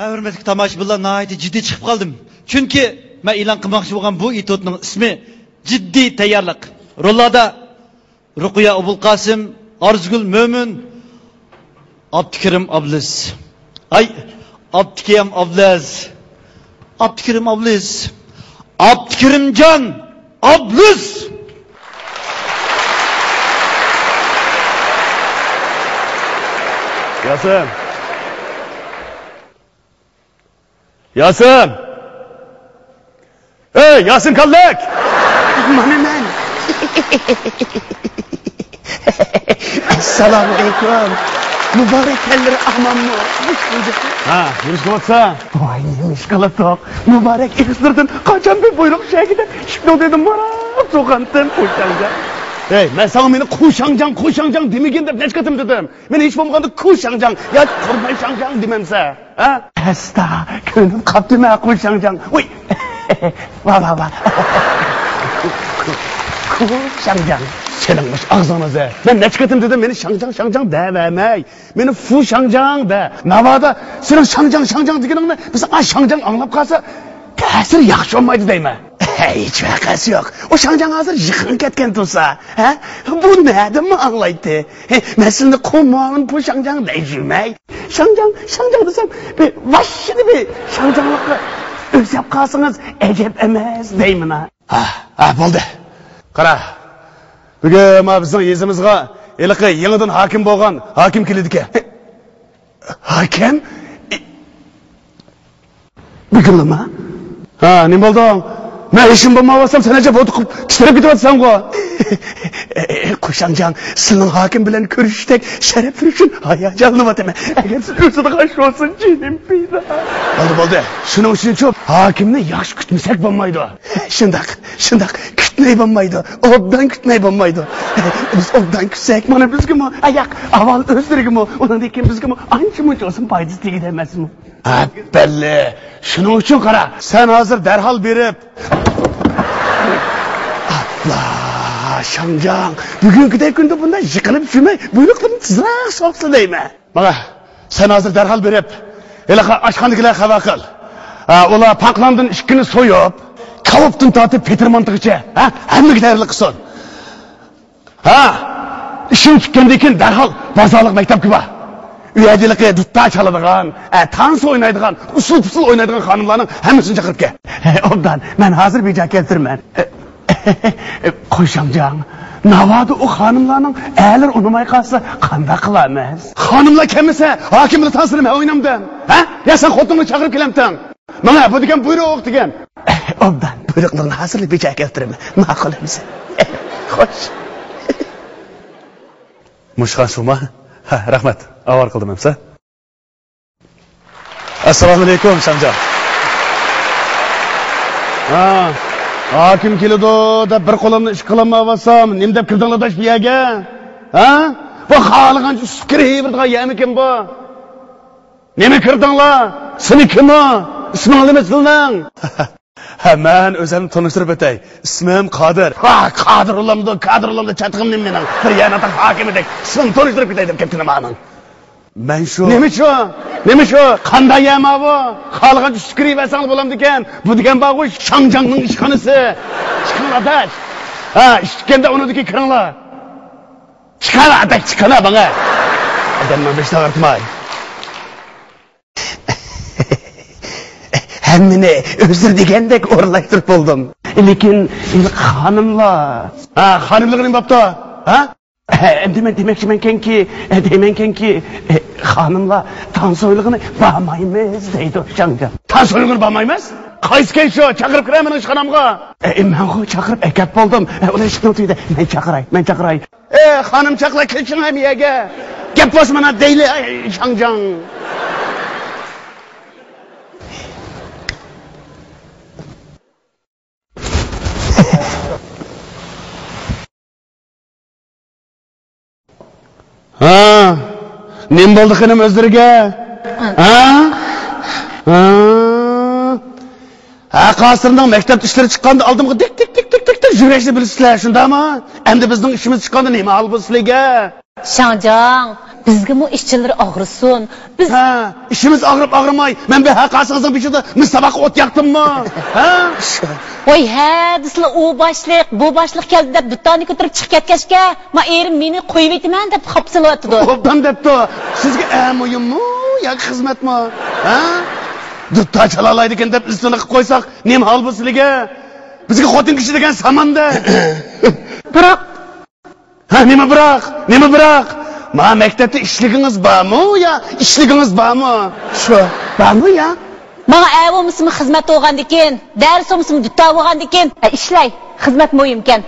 Hürmetli tomoshabinlar, nihoyatda jiddiy chiqib qoldim. Chunki men e'lon qilmoqchi bo'lgan bu etodning ismi jiddiy tayyorlik. Rollarda Ruqiya Obulqosim, Arzgul Mo'min, Abdukirim Ablis. Ay, Abdukirim Ablis. Abdukirim Ablis. Abdukirimjon Ablis. Yasim. Yasim. Hey, Yasim Kallak. Mana men. Assalomu alaykum. Muborak keldir amammo. Ha, yurish qilyapsan. Voy, nemish qilatoq. Muborak iqtirdim. Qachon bir buyruq shagida shikno dedim bora. So'qandim qo'shanga. Hey, men sana meni Qo'shangjan demagin deb necha qatim dedim. Men hech bo'lmaganda Qo'shangjan yo Qurbanshangjan demamsa, ha? Asta, ko'nglim qaptimi Qo'shangjan. Voy. Va. Qo'shangjan. Seninmiş ağzınıza. Ben necha qatim dedim, meni Shangjan demay. Meni Fu Shangjan de. Navada senin Shangjan deganingni biz Shangjan anglab qolsa, ta'sir yaxshi olmaydi deyman. Hech vaqasi yo'q. O Shangjan hozir yig'in ketgan tursa, ha? Bu nima anglaydi? Men sizni qo'monim bu Shangjan deyjimay. Shangjan desam, vashini bir Shangjanlikqa o'zab qolsangiz ajab emas deyman. Ha, bo'ldi. Qara. Bugun bizning yezimizga eliqi yangidan hokim bo'lgan hokim keldi-ku. Hokim? Bugunmi? Ha, nima bo'ldi? Men ishim bo'lmasam sen ajab o'tib titrab ketyapsan-ku. Qo'shangjan, sizning hokim bilan ko'rishdek sharaf uchun hayajonlanyapman. Agar siz o'zida qo'sh olsin, jinim piyda. Bo'ldi. Shuning uchun hokimni yaxshi kutmasak bo'lmaydi. Shundoq kutmay bo'lmaydi. Obdan kutmay bo'lmaydi. Biz obdan kutsak, mana bizga ayaq avval o'zligimi, undan keyin bizga ancha-muncha olsin foydasi tegadi emasmi? Ha, belli. Shuning uchun qara, sen hozir darhol berib. Allah, Shangjan, bugünkidek kunda bunday yiqilib yurmay, buyruqlarni tezroq soqsa deyman. Mana, sen hozir darhol berib, elaqa oshxonaga xabar qil. Ular Paqlandin ishkini so'yib, Kavobdan tortib Petermontigacha, hammaga tayyorlik qilsin. Ishim chiqqandan keyin darhol bozorlik maktabga bor. Uyadilikqa dutta chaladigan, tans o'ynaydigan, usul o'ynaydigan xonimlarning hammasini chaqirib kel. Obdan, men hozir beja keltirman. Qo'shangjan, navoda u xonimlarning aylar unamay qolsa, qanday qilamiz? Xonimlar kelmasa, hokimni tasirma o'ynamdan. Ya sen xotinni chaqirib kelamsan. Mana bu degan buyruq degan. Obdan, buyruqlarni hozir beja keltiraman. Ma'qulmiz. Xo'sh. Mushxan shuma? Ha, rahmat. Avar qildim hamsa. Assalomu alaykum, Shangjan. Hokim keladi deb bir qo'limni ish qilolmayapsam, nima deb kirdinglar dash bu yerga? Bu xoligancha sukirayverdigan yamikin bu. Nima kirdinglar? Seni kimmi? Isming nima sizning? Ha, men o'zimni tanishtirib o'tay. Ismim Qodir. Qodirullamda chatqim mening. Bir yana hokimidek. Ismimni tanishtirib ketay deb ketdim men. Men shu. Nima shu? Qanday yama bu? Xalqqa sukirayversang bo'lamdi ekan. Bu degan bog'u Shangjanning ishxonasi. Chiqinglar. Ishkanda unidagi kiringlar. Chiqinglar bana. Odamman besh tag'irtmay. Hammini o'zir degandek o'rlashtirib bo'ldim. Lekin xonimlar, xonimlar nima bo'pti? Demakki, xonimlar tansoyligini bormaymiz deydi Shangjan. Tansoyligini bormaymiz? Qaysi kay shu? Chaqirib kiraman ishxonamga. Men xo chaqirib akab bo'ldim. Ular ishni tuyda. Men chaqiray. Xonim chaqla kelsin ham yerga. Gap bo'lsa mana deyli Shangjan. Nim bo'ldi xinim o'zlariga? Qasrning maktab ishlari chiqqanda oldimga tik yurishni bilasizlar, shundami? Endi bizning ishimiz chiqqanda nima hol bu sizlarga? Shangjan, bizga mu ishchilar og'risin. Biz Ha, ishimiz og'rimay, men bu haqasizning bichida musabaqa o't yaqdimmi? Ha? voy ha, sizlar u boshliq, bu boshliq keldi deb duttoni ko'tarib chiqib ketgachga, men erim meni qo'yib aytaman deb xopsilayotdi. Obdan debdi. Sizga muhimmi yoki xizmatmi? Ha? Dutta chalalaydi ekan deb istini qilib qo'ysak, nima hol bu sizlarga? Bizga xotin kishi degan samanda. Biroq Ha, nima biroq? Ma maktabda ishligingiz bormi yo ishligingiz bormi? Shu, bormi ya? menga avomsimi xizmat bo'lgandan keyin, darsomsimi dutta bo'lgandan keyin ishlay, xizmat muhim ekan.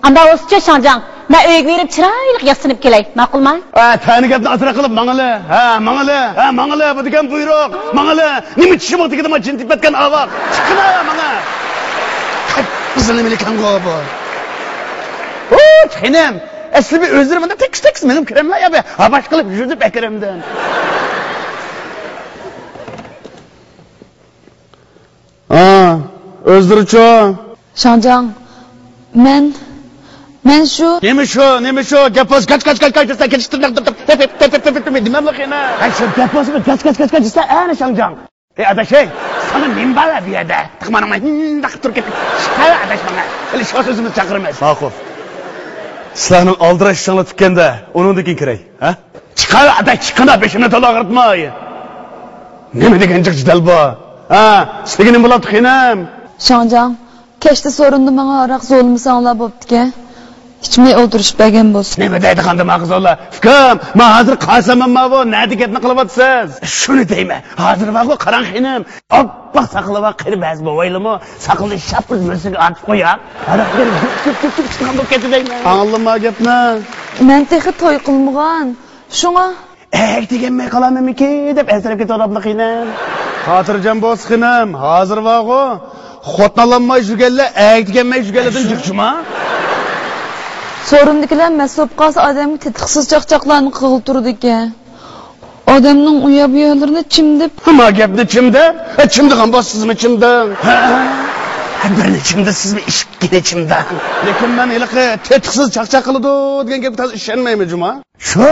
Anda o'scha Shanjang, men uyga berib chiroyli yasinib kelay, ma'qulmi? Tani gapni asra qilib mangala. Mangala bu degan buyruq. Mangala, nima tishim o'tigida men jin tepatgan avoq. Chiqina manga. Bizning nima ekan bu? Çiğnem. Asli bir özürümde tek benim kremler ya be. Habaş kılıp yüzüp ekremden. Özdürüçü. Shanjang, men şu... Nemi şu? Gepos kaç sen geçiştirmek tep demem lakina. Ay şu gepos mu kaç sen ana Shanjang. Adaş sana nem bala bir yerde. Tıkmanıma Türkiye. Şikaya adaş bana. Öyle şu sözümüz çakırmaz. Makul. Sizlarning aldirashinglar tutkanda, uningdan kiray, ha? Chiqana beshimni to'la og'ritmay. Nima degan jidal bu? Ha, sizga nima bo'libdi xinam? Shanjang, kechda so'rindi menga aroq zo'lmi sanglab bo'pti-ki. Ichmay o'tirishib bergan bo'lsin. Nima deydi qanday maqsodlar? Fikrim, men hozir qasamman bu, nima gapni qilyapsiz? Shuni deyman. Hozir vaqo qarang xinam. Oppoq saqlab qirib baz bo'vaylimi? Saqlni shapil musiga atib qo'yar. Aroqlar ko'p chiqqan bo'lib ketdi deyman. Anglama gapni. Men texi to'y qilmagan. Shunga deganmay qolamanmi-ki deb asrab ketadimmi xinam? Xotirjam bo'ls xinam. Hozir vaqo xotnalanmay yurganlar deganmay yurganlardan jiqchima. so'rindikilar masopqasi odamga tetiqsiz chaqchaqlarni qiltirdi ekan. Odamning uya-buyalarini chimdib, nima gapni chimdib? Chimdigan bossizmi chimdan? Birini chimdi sizmi ishkini chimdan. Lekin men iliqi tetiqsiz chaqchaq qiladi degan gapga to'g'ri ishonmayman juma. Shu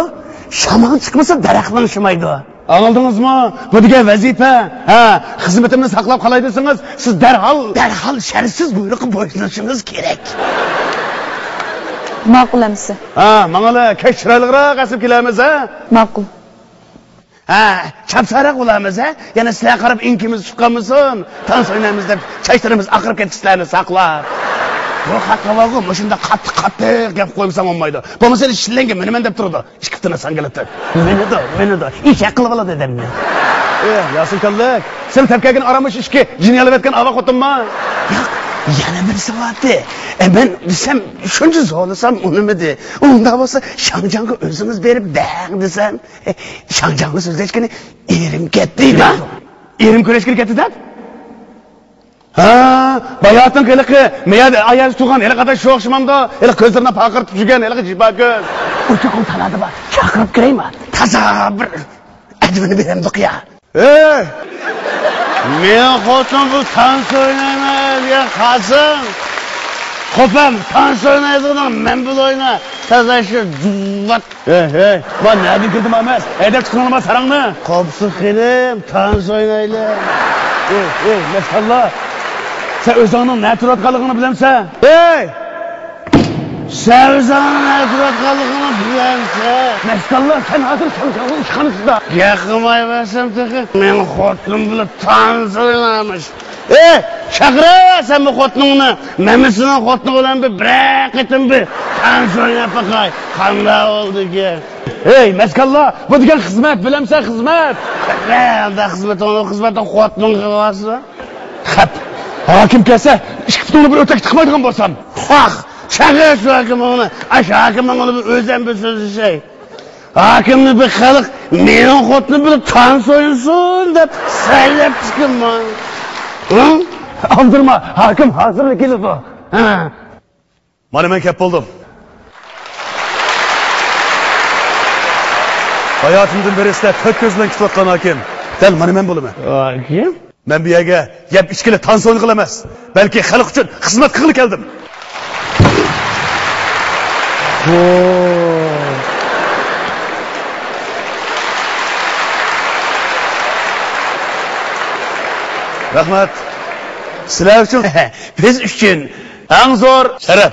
shamol chiqmasa daraxtdan shimaydi. Anladingizmi? Bu degan vazifa. Xizmatimni saqlab qolay desangiz, siz darhol shartsiz buyruqqa bo'ysunishingiz kerak. ma'qul amsi. Mangala kech chiroyliroq asib kelamiz, Ma'qul. Chapsaroq bo'lamiz, yana sizlar qarab inkimiz chiqqanmisin, tans o'ynaymiz deb chaytirimiz aqirib ketishlarni saqlab. Bu haqqa shunda qattiq gap qo'ymsam olmaydi. Bo'lmasa shillanga meniman deb turdi. Ishqiftini sangalatib. Meni ish qilib oladi dedimmi? Yasin kallik. Sen tepkagin aramış ishki, jiniyalib etgan ava xotinmi? Yo'q. Yana bir savati. Ben desem shuncha zo'lisam unimidi. Unda bo'lsa Shanjangga o'zingiz berib dang desam, Shanjangni so'zlashgani erim ketdi. Erim kurashga ketdi-da? Bayatın qiliqi, meyad ayaz tuğan, ele qada şu oqshimamda, ele ko'zlarini paqirtib yurgan, ele jiba ko'z. O'ta qo'l taladi ba. Chaqirib kiraymi? Taza bir advini beramdiq ya. Men xotin bu tans o'ynayman, ya qazim. Xo'pam, tans o'ynaydigan men bu o'yna. Taza shu zuvvat. Men nima kirdim emas? Haydab chiqinma sarangni. Qopsi xilim, tans o'ynaylar. Maşallah. Sen özünün ne turatkalıqını bilemsen? Sen özünün ne turatkalıqını bilemsen? Maşallah sen hazır çalışanın işkanısın da. Yakımay versem tıkı. Men xotlum bilip tanız oynamış. Şakıra sen bu xotlununu. Memisinin xotlunu olan bir bırak etin bir. Tanız oynayıp bakay. Kanda oldu ki. Maşallah bu diken hizmet bilemsen hizmet. Anda hizmet onu hizmetten xotlun kıvası. Hep. Hakim kelse, işkiftonunu bir ötek tıkmaydıgan bolsam. Şakır şu hakim onu. Hakimden onu bir özen bir sözü şey. Hakimni bir xalq, menin xotni bir tans oyunsun deb saylab chiqinman. Aldırma, hakim hazır kelib bu. Mana men kep bo'ldim. Hayatımdan beri sizlar tek gözle kitlatgan hakim. Dal mana men bo'laman. Hakim? Men bu yerga yeb ichkili tans o'yin qilamas. Balki xalq uchun xizmat qilib keldim. Rahmat. Sizlar uchun, biz uchun eng zo'r sharaf.